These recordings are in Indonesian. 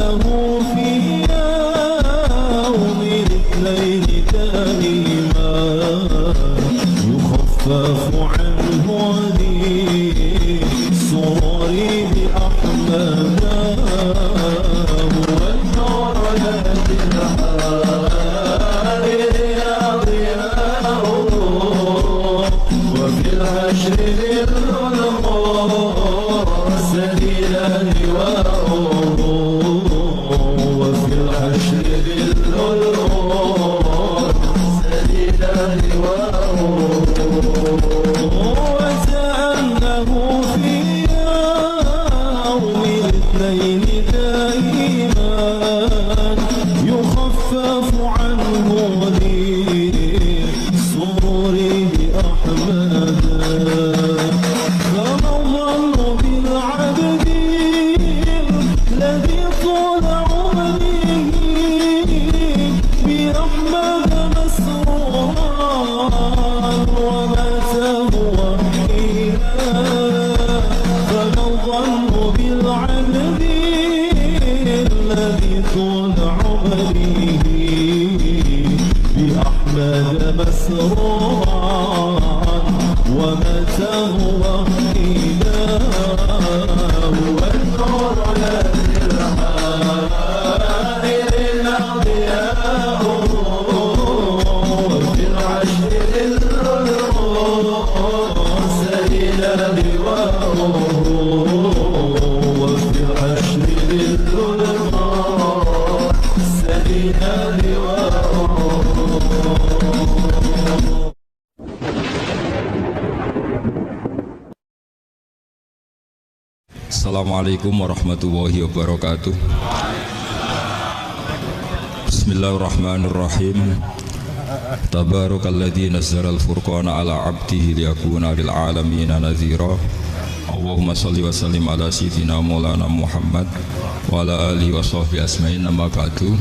له في يوم الاثنين دائما يخفف عنه للسرور بأحمد هو النور الذي وفي الحشر سبيلا لواءه وفي الحشر سبيلا لواءه وكأنه في يوم الاثنين دائما يخفف عنه للسرور بأحمد فما الظن بالعبد الذي طول عمره بأحمد مسرورا ومات هو حينا فما الظن بالعبد الذي طول عمره بأحمد مسرورا ومات هو حينا هو النور الذي وفي العشر سبيلا لواءه وفي العشر سبيلا لواءه. Assalamualaikum warahmatullahi wabarakatuh. Bismillahirrahmanirrahim. Tabarakalladzi nazzala al-furqana ala 'abdihi liyakuna lil 'alamina nadhira. Allahumma shalli wa sallim ala sayyidina Maulana Muhammad wa ala alihi wa sahbihi asma'in. Amma ba'du.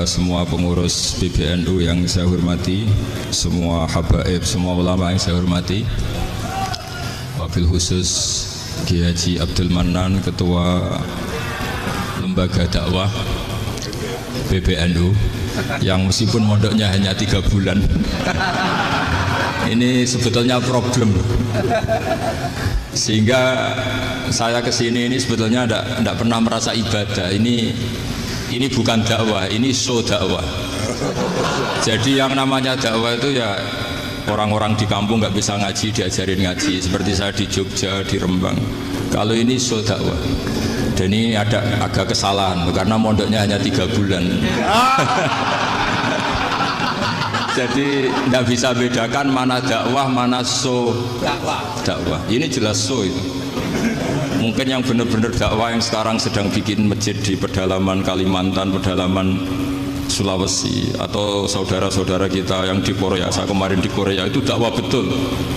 Semua pengurus PBNU yang saya hormati, semua habaib, semua ulama yang saya hormati, wabil khusus Kiai Haji Abdul Manan, Ketua Lembaga Dakwah PBNU, yang meskipun mondoknya hanya 3 bulan ini sebetulnya problem, sehingga saya kesini ini sebetulnya tidak pernah merasa ibadah. Ini bukan dakwah, ini show dakwah. Jadi yang namanya dakwah itu ya orang-orang di kampung nggak bisa ngaji, diajarin ngaji. Seperti saya di Jogja, di Rembang. Kalau ini show dakwah. Dan ini agak kesalahan karena mondoknya hanya 3 bulan. Jadi tidak bisa bedakan mana dakwah, mana show dakwah. Ini jelas show itu. Mungkin yang benar-benar dakwah yang sekarang sedang bikin masjid di pedalaman Kalimantan, pedalaman Sulawesi, atau saudara-saudara kita yang di Korea. Saya kemarin di Korea itu dakwah betul.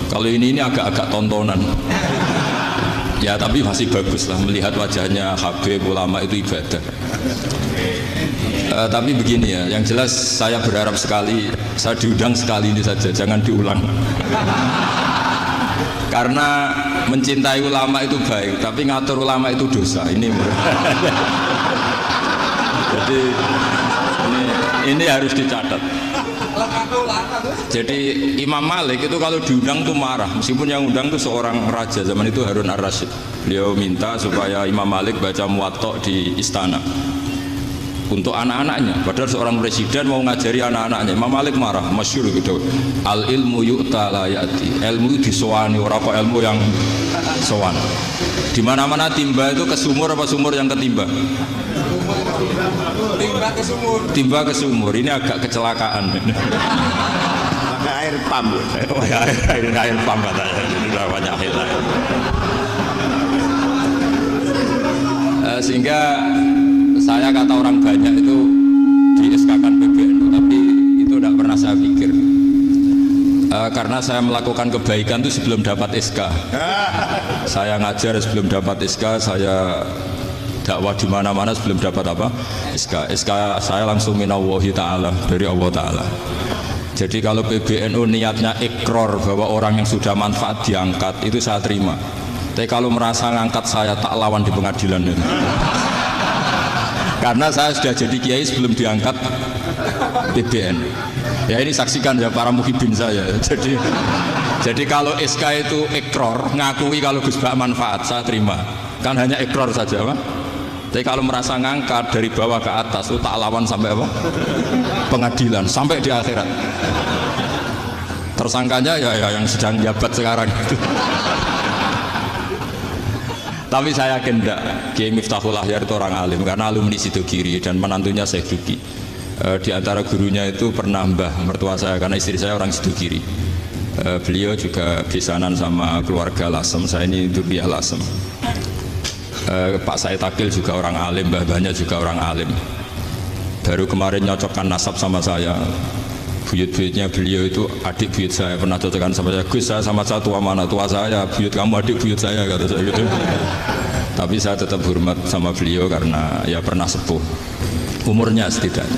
Kalau ini agak-agak tontonan. Ya tapi masih bagus lah melihat wajahnya Habib ulama itu ibadah. Tapi begini ya, yang jelas saya berharap sekali, saya diundang sekali ini saja, jangan diulang. Karena mencintai ulama itu baik, tapi ngatur ulama itu dosa. Jadi ini harus dicatat. Jadi Imam Malik itu kalau diundang tuh marah, meskipun yang undang tuh seorang raja zaman itu, Harun ar-Rasyid. Beliau minta supaya Imam Malik baca Muwatta di istana untuk anak-anaknya, padahal seorang presiden mau ngajari anak-anaknya. Imam Malik marah, masyhur gitu. Al ilmu yu'ta la ya'ti. Ilmu disowani, ora kok ilmu yang sowan. Di mana-mana timba itu ke sumur apa sumur yang ketimba? Timba ke sumur. Timba ke sumur. Ini agak kecelakaan. Pakai air pump. Air pump katanya. Sudah banyak air. Sehingga saya kata orang banyak itu di SK-kan PBNU, tapi itu tidak pernah saya pikir. Karena saya melakukan kebaikan itu sebelum dapat SK. Saya ngajar sebelum dapat SK, saya dakwah di mana-mana sebelum dapat apa? SK. SK saya langsung minallahi ta'ala, dari Allah Ta'ala. Jadi kalau PBNU niatnya ikrar bahwa orang yang sudah manfaat diangkat, itu saya terima. Tapi kalau merasa ngangkat saya, tak lawan di pengadilan ini. Karena saya sudah jadi kiai sebelum diangkat PBN. Ya ini saksikan ya para muhibin saya. Jadi kalau SK itu ikror, ngakui kalau Gus Bak manfaat, saya terima. Kan hanya ikror saja, Pak. Tapi kalau merasa ngangkat dari bawah ke atas, itu tak lawan sampai apa? Pengadilan, sampai di akhirat. Tersangkanya ya yang sedang jabat sekarang. Tapi saya yakin enggak, Kiai Miftahul Ahyar itu orang alim karena alumni Sidogiri dan menantunya Syekh Duki. Di antara gurunya itu pernah mbah mertua saya karena istri saya orang Sidogiri. Beliau juga besanan sama keluarga Lasem, saya ini Durbiah Lasem. Pak Said Akil juga orang alim, mbah-mbahnya juga orang alim. Baru kemarin nyocokkan nasab sama saya. Buyut-buyutnya beliau itu adik buyut saya, pernah cocokkan sama saya. Gus, saya sama saya tua mana? Tua saya, buyut kamu adik buyut saya, kata saya gitu. Tapi saya tetap hormat sama beliau karena ya pernah sepuh umurnya setidaknya.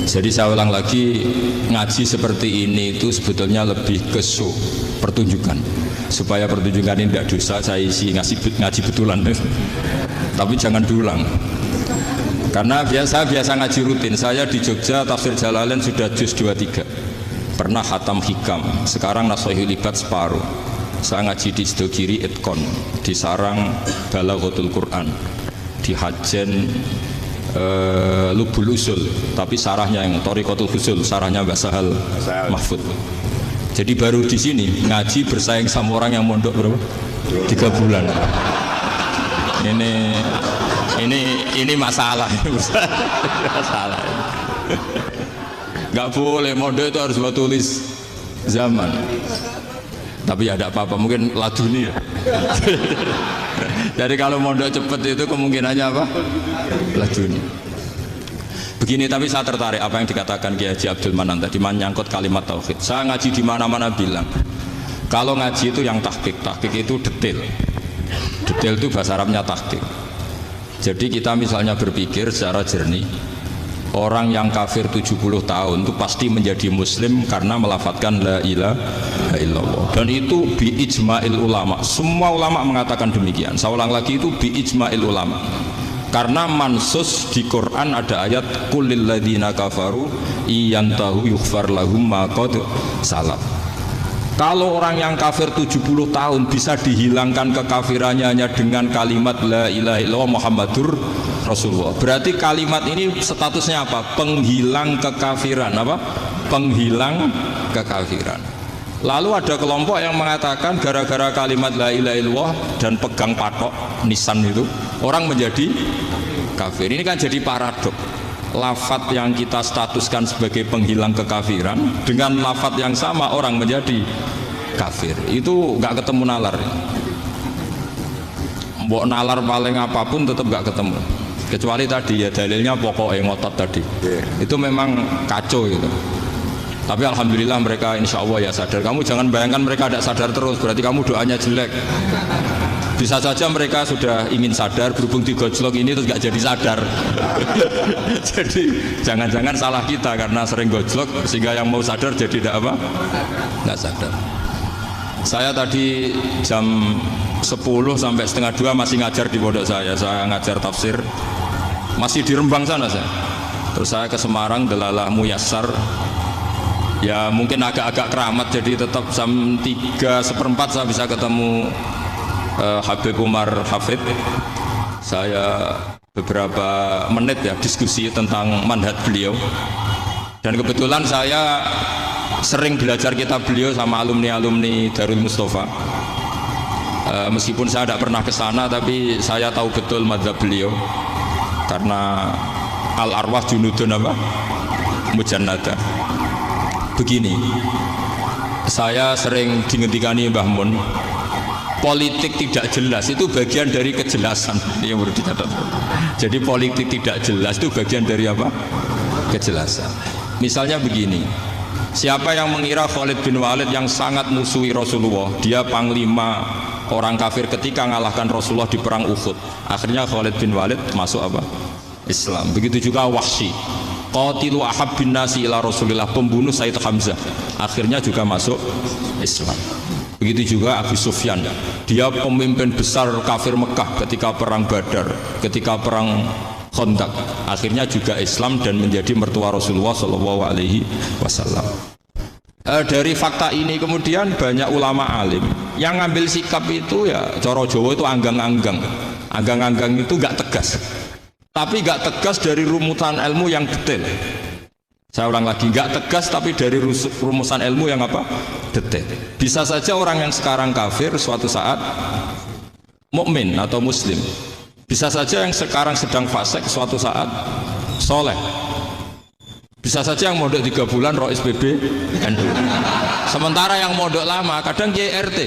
Jadi saya ulang lagi, ngaji seperti ini itu sebetulnya lebih ke show, pertunjukan. Supaya pertunjukan ini tidak dosa, saya isi ngaji betulan. Tapi jangan diulang. Karena biasa ngaji rutin. Saya di Jogja tafsir Jalalain sudah juz 23. Pernah khatam hikam. Sekarang Nashihul Ibad separuh. Saya ngaji di Sidogiri Itkon, di Sarang Balaghatul Quran, di Hajen Lubul Usul, tapi sarahnya yang Thariqatul Usul, sarahnya Mbah Sahal Mahfud. Jadi baru di sini ngaji bersaing sama orang yang mondok berapa? 3 bulan. Ini masalah. Masalah. Nggak boleh mondok itu harus buat tulis zaman. Tapi ya ada apa-apa, mungkin laduni ya. Jadi kalau mondok cepet itu kemungkinannya apa? Laduni. Begini, tapi saya tertarik apa yang dikatakan Kiai Haji Abdul Manan tadi menyangkut kalimat tauhid. Saya ngaji di mana-mana bilang, kalau ngaji itu yang tahqiq itu detail. Detail itu bahasa Arabnya tahqiq. Jadi kita misalnya berpikir secara jernih, orang yang kafir 70 tahun itu pasti menjadi muslim karena melafadzkan la ilaha illallah. Dan itu bi ijma'il ulama. Semua ulama mengatakan demikian. Saya ulang lagi, itu bi ijma'il ulama. Karena mansus di Quran ada ayat qulil ladzina kafaru iyantahu yughfar lahum ma qad salaf. Kalau orang yang kafir 70 tahun bisa dihilangkan kekafirannya hanya dengan kalimat la ilaha illallah Muhammadur Rasulullah. Berarti kalimat ini statusnya apa? Penghilang kekafiran, apa? Penghilang kekafiran. Lalu ada kelompok yang mengatakan gara-gara kalimat la ilaha illallah dan pegang patok nisan itu orang menjadi kafir. Ini kan jadi paradok. Lafat yang kita statuskan sebagai penghilang kekafiran dengan lafat yang sama orang menjadi kafir. Itu nggak ketemu nalar. Mbok nalar paling apapun tetap nggak ketemu. Kecuali tadi ya dalilnya pokoknya ngotot tadi. Itu memang kacau gitu. Tapi alhamdulillah mereka insya Allah ya sadar. Kamu jangan bayangkan mereka tidak sadar terus, berarti kamu doanya jelek. Bisa saja mereka sudah ingin sadar, berhubung digojlok ini terus gak jadi sadar. Jadi jangan-jangan salah kita karena sering gojlok sehingga yang mau sadar jadi tidak apa? Nggak sadar. Saya tadi jam 10 sampai setengah 2 masih ngajar di pondok saya ngajar tafsir. Masih di Rembang sana saya. Terus saya ke Semarang, Delalah Muyassar. Ya mungkin agak-agak keramat, jadi tetap jam 3:4 saya bisa ketemu Habib Umar Hafid. Saya beberapa menit ya diskusi tentang manhaj beliau. Dan kebetulan saya sering belajar kitab beliau sama alumni-alumni Darul Mustafa. Meskipun saya tidak pernah ke sana, tapi saya tahu betul mazhab beliau. Karena al-arwah junudun apa? Mujannada. Begini, saya sering dingetikani Mbah Mun, politik tidak jelas itu bagian dari kejelasan. Ini yang perlu dicatat. Jadi politik tidak jelas itu bagian dari apa? Kejelasan. Misalnya begini, siapa yang mengira Khalid bin Walid yang sangat musuhi Rasulullah, dia panglima orang kafir ketika mengalahkan Rasulullah di perang Uhud, akhirnya Khalid bin Walid masuk apa? Islam. Begitu juga Wahsy, qatilu ahabbin nasi ila Rasulillah, pembunuh Sayyid Hamzah, akhirnya juga masuk Islam. Begitu juga Abu Sufyan, dia pemimpin besar kafir Mekah ketika perang Badar, ketika perang Khandaq. Akhirnya juga Islam dan menjadi mertua Rasulullah Shallallahu Alaihi Wasallam. Dari fakta ini kemudian banyak ulama alim yang ngambil sikap itu ya coro Jawa itu anggang-anggang. Anggang-anggang itu gak tegas, tapi gak tegas dari rumusan ilmu yang detail. Saya ulang lagi, gak tegas tapi dari rumusan ilmu yang apa? Detail. Bisa saja orang yang sekarang kafir suatu saat mukmin atau muslim. Bisa saja yang sekarang sedang fasik suatu saat soleh. Bisa saja yang mondok 3 bulan roh SPB NU. Sementara yang mondok lama kadang GRT.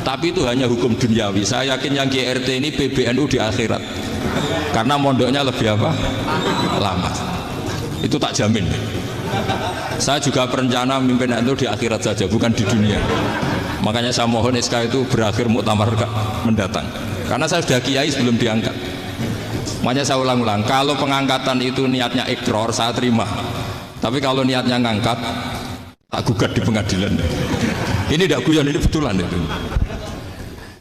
Tapi itu hanya hukum duniawi. Saya yakin yang GRT ini PBNU di akhirat. Karena mondoknya lebih apa? Lama. Itu tak jamin. Saya juga berencana memimpin NU di akhirat saja, bukan di dunia. Makanya saya mohon SK itu berakhir muktamar mendatang. Karena saya sudah kiai sebelum diangkat. Makanya saya ulang-ulang, kalau pengangkatan itu niatnya ikror, saya terima. Tapi kalau niatnya ngangkat, tak gugat di pengadilan. Ini tidak guyon, ini betulan itu.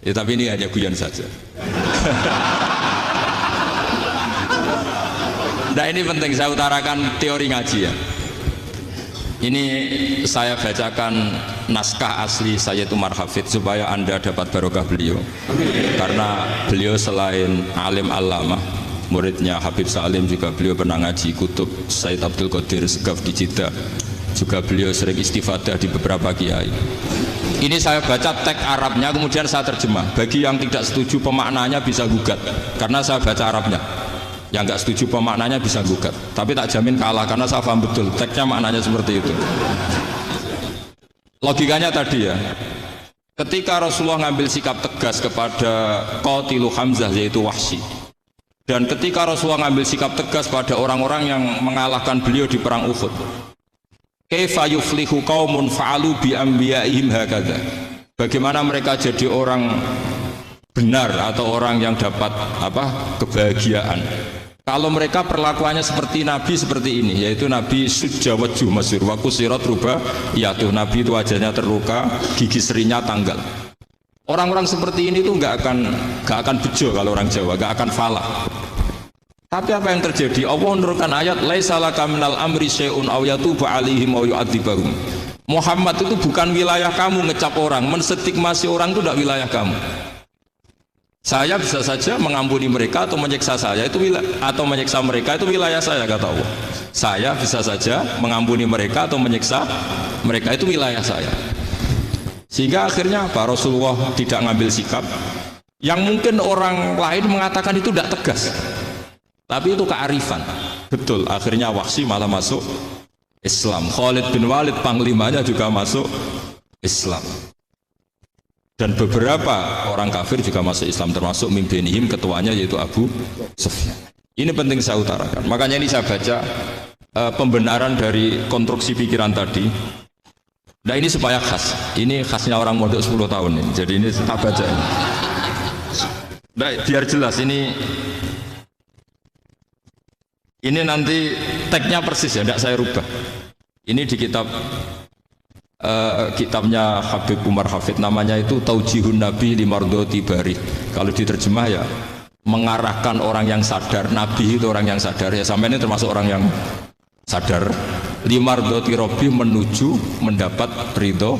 Ya, tapi ini hanya guyon saja. Nah ini penting saya utarakan teori ngaji ya. Ini saya bacakan naskah asli Sayyid Umar Hafid supaya Anda dapat barokah beliau. Karena beliau selain alim allamah, muridnya Habib Salim juga beliau pernah ngaji kutub Sayyid Abdul Qadir Segaf di Jeddah. Juga beliau sering istifadah di beberapa kiai. Ini saya baca teks Arabnya kemudian saya terjemah. Bagi yang tidak setuju pemaknanya bisa gugat karena saya baca Arabnya. Yang nggak setuju pemaknanya bisa gugat, tapi tak jamin kalah karena saya paham betul teksnya maknanya seperti itu. Logikanya tadi ya, ketika Rasulullah ngambil sikap tegas kepada Qatilu Hamzah yaitu Wahsy, dan ketika Rasulullah ngambil sikap tegas pada orang-orang yang mengalahkan beliau di perang Uhud, kaifa yuflihu qaumun fa'alu bi anbiya'ihim hakadha, bagaimana mereka jadi orang benar atau orang yang dapat apa kebahagiaan kalau mereka perlakuannya seperti Nabi seperti ini, yaitu Nabi sujawaju masyhur wa kusirat rubah yaitu Nabi itu wajahnya terluka, gigi serinya tanggal. Orang-orang seperti ini tuh nggak akan bejo kalau orang Jawa, nggak akan falah. Tapi apa yang terjadi? Allah menurunkan ayat laisa laka minal amri syai'un aw yatuba 'alaihim aw yu'adzibahum. Muhammad itu bukan wilayah kamu ngecap orang, menstigmasi orang itu tidak wilayah kamu. Saya bisa saja mengampuni mereka atau menyiksa saya itu atau menyiksa mereka itu wilayah saya, kata Allah. Saya bisa saja mengampuni mereka atau menyiksa mereka itu wilayah saya. Sehingga akhirnya apa? Rasulullah tidak ngambil sikap yang mungkin orang lain mengatakan itu tidak tegas. Tapi itu kearifan. Betul, akhirnya Wahsy malah masuk Islam. Khalid bin Walid panglimanya juga masuk Islam. Dan beberapa orang kafir juga masuk Islam termasuk mimpinihim ketuanya yaitu Abu Sufyan. Ini penting saya utarakan. Makanya ini saya baca pembenaran dari konstruksi pikiran tadi. Nah ini supaya khas. Ini khasnya orang mondok 10 tahun ini. Jadi ini tak baca ini. Nah, biar jelas ini nanti teksnya persis ya, tidak saya rubah. Ini di kitabnya Habib Umar Hafid, namanya itu Taujihun Nabi Limardoti Bari. Kalau diterjemah ya mengarahkan orang yang sadar, Nabi itu orang yang sadar ya, sampai ini termasuk orang yang sadar, Limardoti Robbi menuju mendapat ridho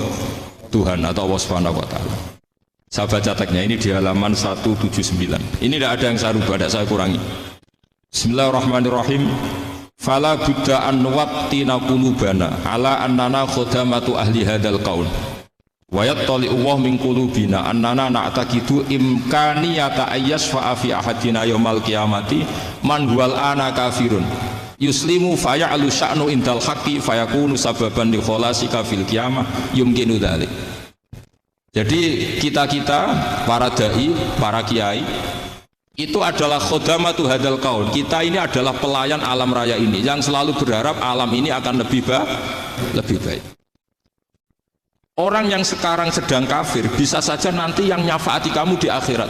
Tuhan atau Allah Subhanahu wa Ta'ala. Saya baca teksnya ini di halaman 179. Ini tidak ada yang saya rubah, tidak saya kurangi. Bismillahirrahmanirrahim. Fala budda an nuwattina qulubana ala annana khudamatu ahli hadzal qaul wa yattali Allah min qulubina annana na'taqidu imkaniyata ayyasfa fi ahadina yaumal qiyamati man huwal ana kafirun yuslimu faya'lu sya'nu indal haqqi fayakunu sababan li khalasika fil qiyamah yumkinu dzalik. Jadi kita-kita para dai, para kiai itu adalah khodamatu hadal qaul. Kita ini adalah pelayan alam raya ini yang selalu berharap alam ini akan lebih baik. Orang yang sekarang sedang kafir bisa saja nanti yang nyafaati kamu di akhirat,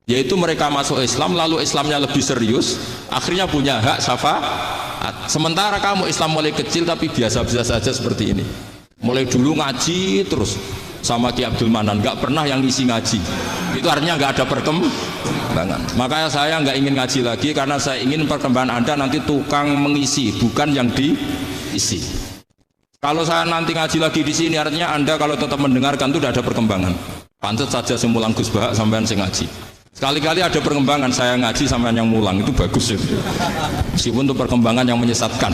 yaitu mereka masuk Islam lalu Islamnya lebih serius, akhirnya punya hak syafaat. Sementara kamu Islam mulai kecil tapi biasa-biasa saja seperti ini, mulai dulu ngaji terus sama Ki Abdul Manan, nggak pernah yang isi ngaji, itu artinya nggak ada perkembangan. perkembangan. Makanya saya nggak ingin ngaji lagi karena saya ingin perkembangan Anda nanti tukang mengisi, bukan yang diisi. Kalau saya nanti ngaji lagi di sini artinya Anda kalau tetap mendengarkan itu tidak ada perkembangan. Pantas saja semulang Gus Bahak sampean sing ngaji. Sekali-kali ada perkembangan saya ngaji sampean yang mulang itu bagus itu. Meskipun itu perkembangan yang menyesatkan.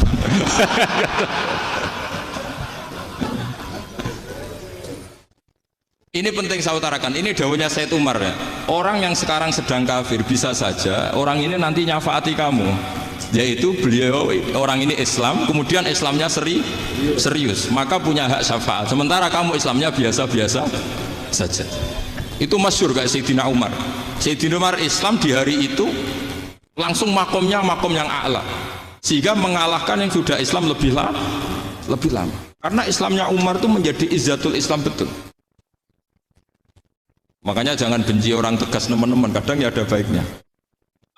Ini penting saya utarakan. Ini dawuhnya Said Umar ya. Orang yang sekarang sedang kafir bisa saja orang ini nanti nyafaati kamu. Yaitu beliau orang ini Islam, kemudian Islamnya serius, maka punya hak syafaat. Sementara kamu Islamnya biasa-biasa saja. Itu masyhur kayak Sayyidina Umar. Sayyidina Umar Islam di hari itu langsung makomnya makom yang a'la, sehingga mengalahkan yang sudah Islam lebih lama. Karena Islamnya Umar itu menjadi izzatul Islam betul. Makanya jangan benci orang tegas teman-teman, kadang ya ada baiknya.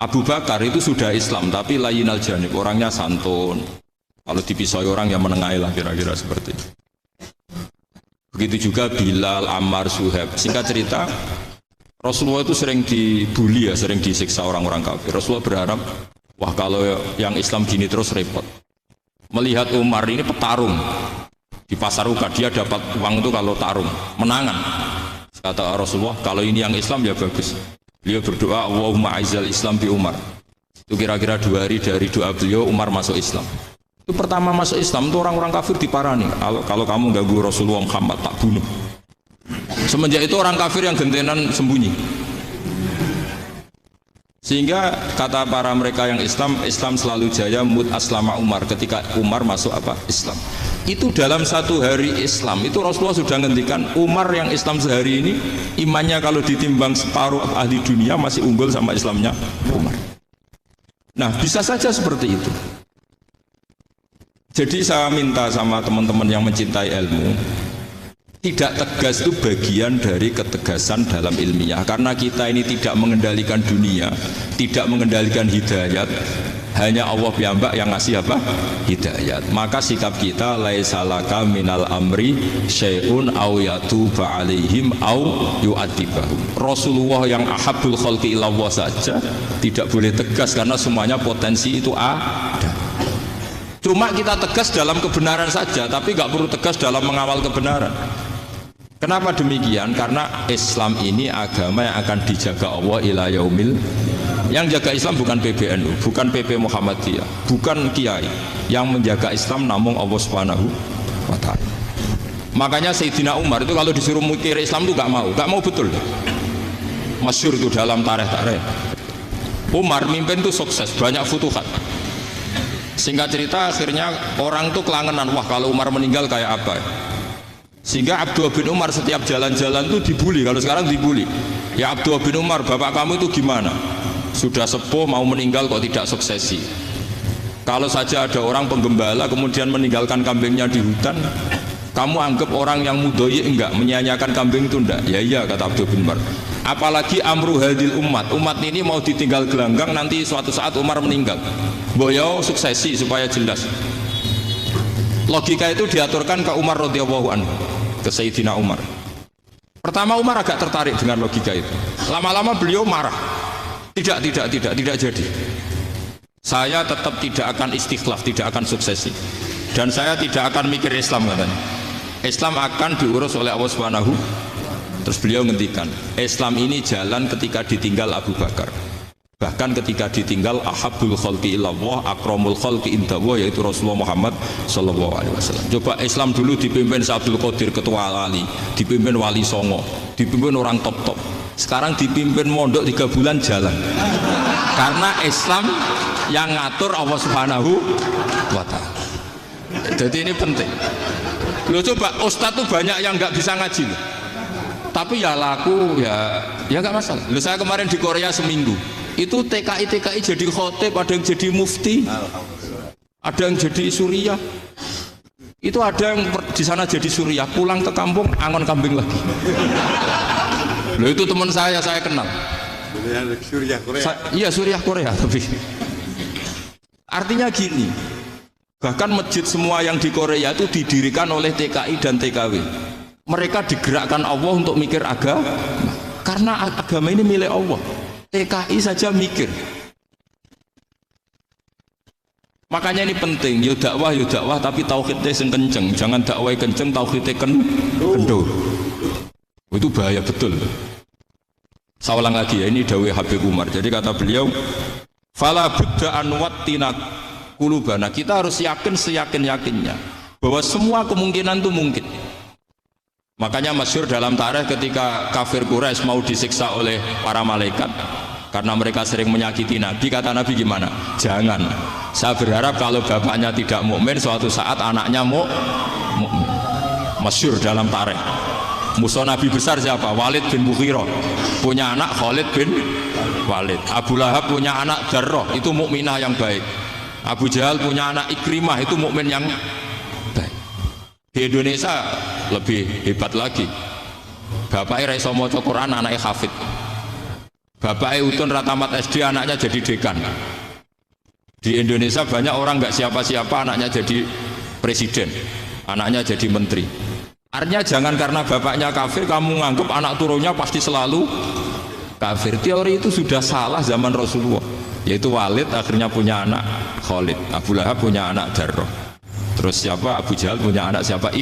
Abu Bakar itu sudah Islam tapi layinal janib, orangnya santun. Kalau dipisoi orang yang menengahi lah kira-kira seperti itu. Begitu juga Bilal, Ammar, Suhaib. Singkat cerita, Rasulullah itu sering dibully ya, sering disiksa orang-orang kafir. Rasulullah berharap, wah kalau yang Islam gini terus repot. Melihat Umar ini petarung di pasar Uka, dia dapat uang itu kalau tarung, menangan. Kata Rasulullah, kalau ini yang Islam ya bagus. Beliau berdoa, Allahumma aizal Islam bi Umar. Itu kira-kira 2 hari dari doa beliau, Umar masuk Islam. Itu pertama masuk Islam itu orang-orang kafir diparani. Kalau kamu ganggu Rasulullah Muhammad tak bunuh. Semenjak itu orang kafir yang gentenan sembunyi. Sehingga kata para mereka yang Islam selalu jaya mut aslama Umar, ketika Umar masuk Islam. Itu dalam 1 hari Islam itu Rasulullah sudah ngendikan Umar yang Islam sehari ini imannya kalau ditimbang separuh ahli dunia masih unggul sama Islamnya Umar. Nah bisa saja seperti itu. Jadi saya minta sama teman-teman yang mencintai ilmu, tidak tegas itu bagian dari ketegasan dalam ilmiah. Karena kita ini tidak mengendalikan dunia, tidak mengendalikan hidayat, hanya Allah piyambak yang ngasih hidayat. Maka sikap kita laisa laka minal amri syai'un au yatuba alaihim au yu'adzibahum. Rasulullah yang ahabbul khalqi ilallah saja tidak boleh tegas karena semuanya potensi itu ada. Cuma kita tegas dalam kebenaran saja, tapi nggak perlu tegas dalam mengawal kebenaran. Kenapa demikian? Karena Islam ini agama yang akan dijaga Allah ila yaumil. Yang jaga Islam bukan PBNU, bukan PP Muhammadiyah, bukan kiai. Yang menjaga Islam namun Allah Subhanahu wa ta'ala. Makanya Sayyidina Umar itu kalau disuruh mikir Islam itu gak mau betul. Masyhur itu dalam tarikh. Umar mimpin itu sukses, banyak futuhat. Singkat cerita akhirnya orang tuh kelangenan, wah kalau Umar meninggal kayak apa ya? Sehingga Abdullah bin Umar setiap jalan-jalan tuh dibully. Kalau sekarang dibully, ya Abdullah bin Umar, bapak kamu itu gimana? Sudah sepuh mau meninggal kok tidak suksesi. Kalau saja ada orang penggembala kemudian meninggalkan kambingnya di hutan, kamu anggap orang yang mudhoyi enggak, menyanyiakan kambing itu enggak? Ya iya kata Abdullah bin Umar. Apalagi amru hadil umat ini mau ditinggal gelanggang, nanti suatu saat Umar meninggal, boyo suksesi supaya jelas. Logika itu diaturkan ke Umar radhiyallahu anhu, ke Sayyidina Umar. Pertama Umar agak tertarik dengan logika itu. Lama-lama beliau marah. Tidak jadi. Saya tetap tidak akan istikhlaf, tidak akan suksesi. Dan saya tidak akan mikir Islam katanya. Islam akan diurus oleh Allah Subhanahu. Terus beliau ngendikan, Islam ini jalan ketika ditinggal Abu Bakar. Bahkan ketika ditinggal ahabbul khalqi ilallah akramul khalqi indallah, yaitu Rasulullah Muhammad sallallahu alaihi wasallam. Coba Islam dulu dipimpin Abdul Qadir ketua wali, dipimpin Wali Songo, dipimpin orang top-top. Sekarang dipimpin mondok 3 bulan jalan. Karena Islam yang ngatur Allah Subhanahu wa ta'ala. Jadi ini penting. Loh coba ustadz tuh banyak yang nggak bisa ngaji loh. Tapi ya laku ya nggak masalah. Loh saya kemarin di Korea seminggu. Itu TKI jadi khotib, ada yang jadi mufti, ada yang jadi suriah. Itu ada yang di sana jadi suriah, pulang ke kampung angon kambing lagi. Loh itu teman saya kenal. Suriah Korea. Iya suriah Korea tapi. Artinya gini, bahkan masjid semua yang di Korea itu didirikan oleh TKI dan TKW. Mereka digerakkan Allah untuk mikir agama, karena agama ini milik Allah. TKI saja mikir. Makanya ini penting, yo dakwah tapi tauhidnya sing kenceng, jangan dakwah kenceng tauhidnya kendor. Itu bahaya betul. Saya ulang lagi ya, ini dawuh Habib Umar. Jadi kata beliau, fala budda an wattina qulubana. Kita harus yakin seyakin-yakinnya bahwa semua kemungkinan itu mungkin. Makanya masyhur dalam tarikh ketika kafir Quraisy mau disiksa oleh para malaikat karena mereka sering menyakiti Nabi, kata Nabi gimana? Jangan. Saya berharap kalau bapaknya tidak mukmin, suatu saat anaknya mukmin. Masyhur dalam tarikh. Musuh Nabi besar siapa? Walid bin Mughirah. Punya anak Khalid bin Walid. Abu Lahab punya anak Darrah, itu mukminah yang baik. Abu Jahal punya anak Ikrimah, itu mukmin yang baik. Di Indonesia lebih hebat lagi. Bapaknya raiso maca Quran, anaknya hafid. Bapaknya utun ratamat SD, anaknya jadi dekan. Di Indonesia banyak orang nggak siapa-siapa, anaknya jadi presiden, anaknya jadi menteri. Artinya jangan karena bapaknya kafir kamu nganggap anak turunnya pasti selalu kafir. Teori itu sudah salah zaman Rasulullah. Yaitu Walid akhirnya punya anak Khalid, Abu Lahab punya anak Darrah. Terus siapa? Abu Jahal punya anak siapa?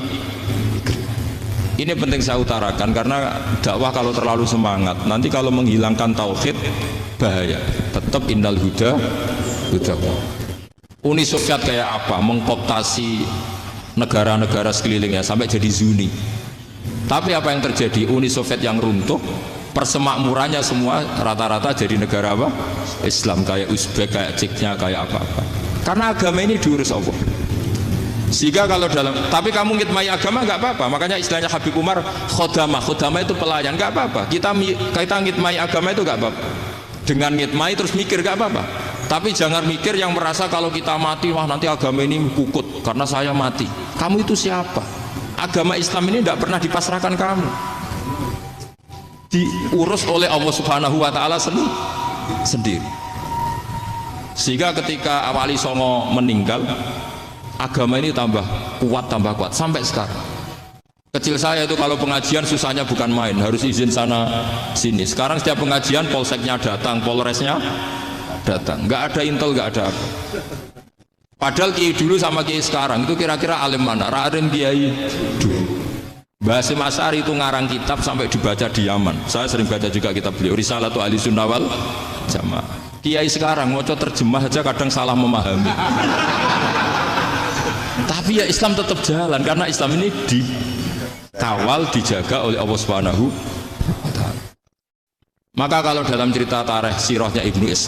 Ini penting saya utarakan karena dakwah kalau terlalu semangat, nanti kalau menghilangkan tauhid bahaya. Tetap innal huda. Uni Soviet kayak apa? Mengkooptasi negara-negara sekelilingnya sampai jadi Zuni. Tapi apa yang terjadi? Uni Soviet yang runtuh, persemakmurannya semua rata-rata jadi negara apa? Islam, kayak Uzbek, kayak Ceknya, kayak apa-apa. Karena agama ini diurus Allah. Sehingga kalau dalam, tapi kamu ngitmai agama nggak apa-apa. Makanya istilahnya Habib Umar, khodamah itu pelayan, nggak apa-apa. Kita ngitmai agama itu nggak apa-apa. Dengan ngitmai terus mikir nggak apa-apa. Tapi jangan mikir yang merasa kalau kita mati, wah nanti agama ini kukut karena saya mati. Kamu itu siapa? Agama Islam ini tidak pernah dipasrahkan kamu. Diurus oleh Allah Subhanahu wa Ta'ala sendiri. Sehingga ketika Wali Songo meninggal, agama ini tambah kuat sampai sekarang. Kecil saya itu kalau pengajian susahnya bukan main, harus izin sana sini. Sekarang setiap pengajian polseknya datang, polresnya datang, nggak ada intel, nggak ada apa. Padahal kiai dulu sama kiai sekarang itu kira-kira alim mana? Alim kiai dulu. Mbah Hasyim Asy'ari itu ngarang kitab sampai dibaca di Yaman. Saya sering baca juga kitab beliau, Risalatu Ahli Sunnah wal Jamaah. Kiai sekarang mau terjemah aja kadang salah memahami. Tapi ya Islam tetap jalan karena Islam ini dikawal, dijaga oleh Allah Subhanahu wa Ta'ala. Maka kalau dalam cerita tarikh sirahnya Ibnu Ishaq